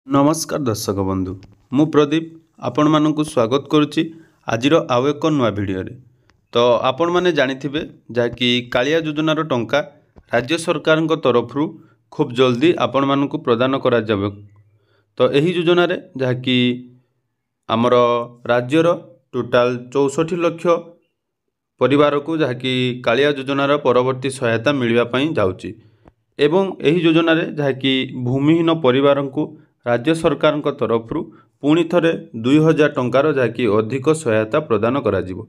नमस्कार दर्शक बंधु मु प्रदीप आपण मानक स्वागत करुच्ची आज आउ एक नुआ भिडियो तो आपण मैंने जानिथिबे जहाँकि कालिया योजनार टंका राज्य सरकार तरफ खूब जल्दी आपण मानक प्रदान करा जाबे। तो यही योजना रे जहाँकि आमर राज्यर टोटाल 64 लाख परिवार को जहाँकि कालिया योजनार परवर्ती सहायता मिलवाई जाउची एवं यही योजना रे जहाँकि भूमिहीन परिवार को राज्य सरकार तरफ पुणी थे 2000 टंकार जहाँकि अधिक सहायता प्रदान करा जिवो।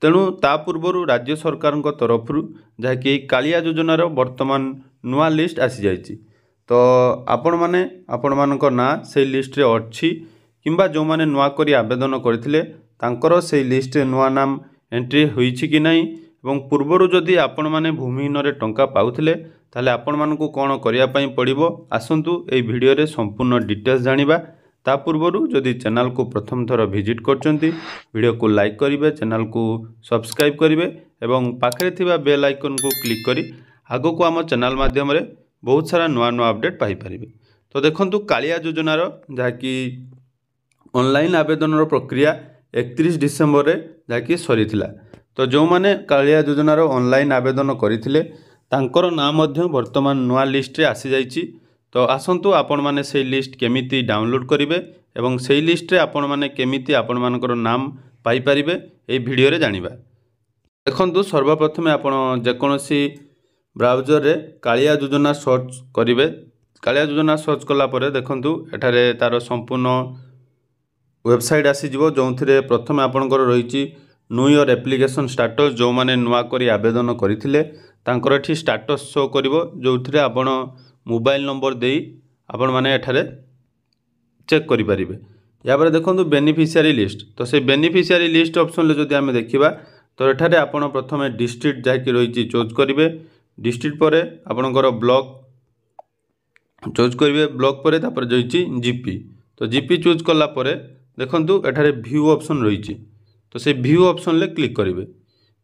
तेणु ता पूर्व राज्य सरकार तरफ जहाँकि कालिया योजनार वर्तमान नुआ लिस्ट आसी जाइए। तो आपण माने आपण मानक ना से लिस्ट रे अच्छी किंबा जो माने नुआ करी आवेदन करथिले तांकर से लिस्ट रे नुआ नाम एंट्री होईछि कि नहीं एवं पूर्वरु जदि आपण माने भूमिहीन रे टंका पाउथिले ताले आपण मानकु कोन करिया पई पड़िबो आसंतु ए वीडियो रे संपूर्ण डिटेल्स जानिबा। ता पूर्वरु जदि चैनल को प्रथम थर विजिट करचंती वीडियो को लाइक करिवे, चैनल को सब्सक्राइब करिवे एवं पाखरे थिबा बेल आइकन को क्लिक करी आगो को आम चैनल माध्यम रे बहुत सारा नुआ नुआ अपडेट पाई परिबे। तो देखंतु कालिया योजनार जहाँकि ऑनलाइन आवेदन प्रक्रिया 31 डिसेम्बर रे जहाँकि सरीथिला। तो जो माने कालिया योजनार ऑनलाइन आवेदन करथिले तांकर नाम मध्य वर्तमान नुआ लिस्ट रे आसी जाइछि। तो आसंतु आपण माने से लिस्ट केमिति डाउनलोड करिवे एवं से लिस्ट रे आपण माने केमिति आपण मानकर नाम पाई परिबे ए वीडियो रे जानिबा। देखंतु सर्वप्रथमे आपण जेकोनोसी ब्राउजर रे कालिया योजना सर्च करिवे। कालिया योजना सर्च कला परे देखंतु एठारे तार संपूर्ण वेबसाइट आसी जिवो जोंथिरे प्रथमे आपणकर रहिछि न्यू ईयर एप्लिकेशन स्टेटस जो माने नुआ करी आवेदन करथिले तांकर एठी स्टेटस शो करिवो जोथिरे आपण मोबाइल नंबर देई आपण माने एठारे चेक करि परिबे। या पर देखंतु बेनिफिशियरी लिस्ट। तो से बेनिफिशियरी लिस्ट ऑप्शन ले जदि हमें देखिबा तो एठारे आपण प्रथमे डिस्ट्रिक्ट जाकि रहिछि चूज करिवे। डिस्ट्रिक्ट परे आपणकर ब्लॉक चूज करिवे। ब्लॉक परे तापर जइछि जीपी। तो जीपी चूज कला परे देखंतु एठारे व्यू ऑप्शन रहिछि। तो से व्यू ऑप्शन ले क्लिक करिवे।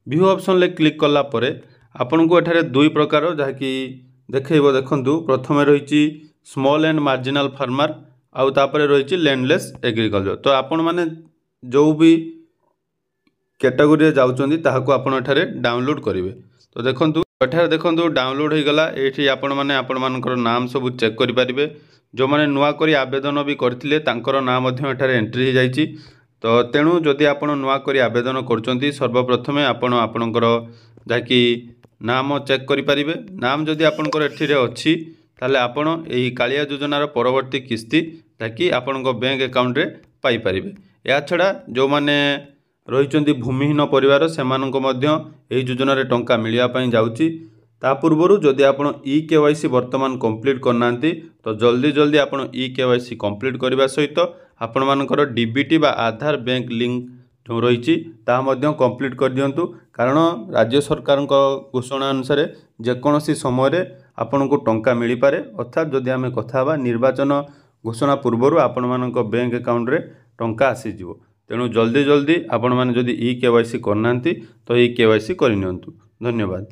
व्यू ऑप्शन ले क्लिक कला परे आपन को एठारे दुई प्रकार जहाँकि देखो देखंतु प्रथमे रहिछि स्मॉल एंड मार्जिनल फार्मर आउ तापरे रहिछि लैंडलेस एग्रीकल्चर। तो आपण माने जो भी कैटेगरी रे जाउचंदी ताहाको आपण एठारे डाउनलोड करिवे। तो देखंतु एठारे देखंतु डाउनलोड हो गला। एठी आपण माने आपण मानकर नाम सब चेक करि परिबे। जो माने नुआ करी आवेदन भी करथिले तांकर नाम मध्य एठारे एंट्री हो जाइछि। तो तेणु जदि आपण नुआ करी आवेदन करचंती सर्वप्रथमे आपण आपणकर जाकि नाम चेक करि परिबे। नाम जदि आपणकर एठिरे अछि ताले आपण एही कालिया योजनार परवर्ती किस्ती जाकि आपणको बैंक अकाउंट रे पाई परिबे। या छडा जो माने रहिचंती भूमिहीन परिवार सेमाननको मध्य एही योजना रे टंका मिलिया पई जाउची। ता पूर्वरु जदि आपण ई केवाईसी वर्तमान कंप्लीट करनांती तो जल्दी जल्दी आपण ई केवाईसी कंप्लीट करबा सहित आपण मानकर डीबीटी बा आधार बैंक लिंक जो रही कंप्लीट कर दिंतु। कारण राज्य सरकार घोषणा अनुसार जेकोसी समय आपण को टंका मिल पारे। अर्थात जदि आम कथा निर्वाचन घोषणा पूर्व आपण मान बैंक अकाउंट रे टंका आसीजिवो। तेणु जल्दी जल्दी आपण मैंने जदि ई केवाईसी करना तो ई केवाईसी करनियंतु। धन्यवाद।